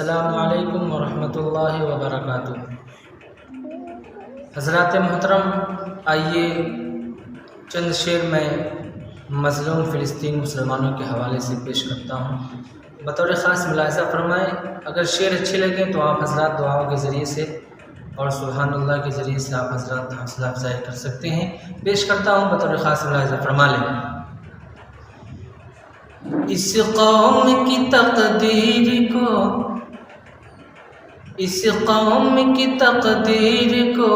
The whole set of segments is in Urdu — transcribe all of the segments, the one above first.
السلام علیکم ورحمۃ اللہ وبرکاتہ۔ حضرات محترم، آئیے چند شعر میں مظلوم فلسطین مسلمانوں کے حوالے سے پیش کرتا ہوں۔ بطور خاص ملاحظہ فرمائیں، اگر شعر اچھے لگیں تو آپ حضرات دعاؤں کے ذریعے سے اور سبحان اللہ کے ذریعے سے آپ حضرات حوصلہ افزائی کر سکتے ہیں۔ پیش کرتا ہوں، بطور خاص ملاحظہ فرما لیں۔ اس قوم کی تقدیر کو، اس قوم کی تقدیر کو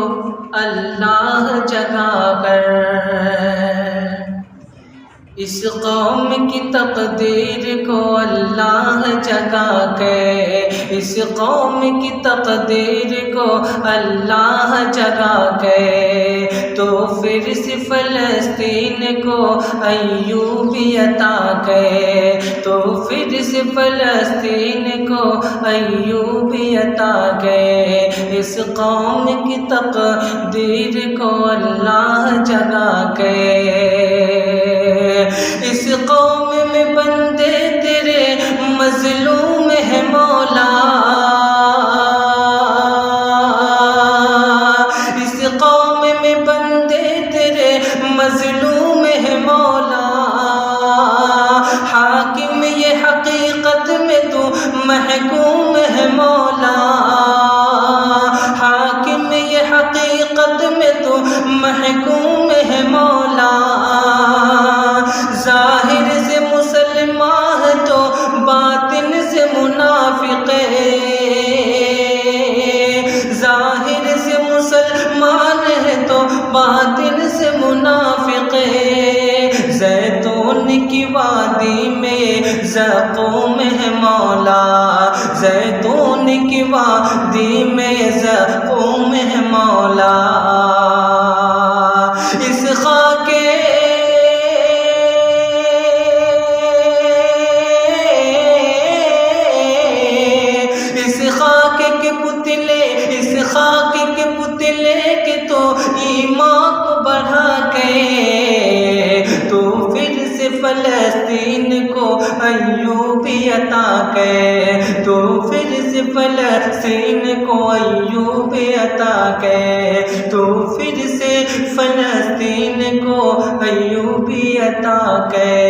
اللہ جگا کر، اس قوم کی تقدیر کو اللہ جگا کے، اس قوم کی تقدیر کو اللہ جگا کے، تو پھر سے فلسطین کو ایوبی عطا کے، تو پھر سے فلسطین کو ایوبی عطا کے، اس قوم کی تقدیر کو اللہ جگا کے، اس قوم میں بندے تیرے مظلوم ہے مولا، اس قوم میں بندے تیرے مظلوم ہے مولا، حاکم یہ حقیقت میں تو محکوم ہے مولا، حاکم یہ حقیقت میں تو محکوم ہے مولا، ظاہر سے مسلمان ہے تو باطن سے منافق ہے، ظاہر سے مسلمان ہے تو باطن سے منافق ہے، زیتون کی وادی میں زقوم ہے مولا، زیتون کی وادی میں زقوم ہے مولا، اس خاک کے پتلے کے تو ایمان کو بڑھا کے، تو پھر سے فلسطین کو ایوبی عطا کے، تو پھر سے فلسطین کو ایوبی عطا کے، تو پھر سے فلسطین کو ایوبی عطا کے۔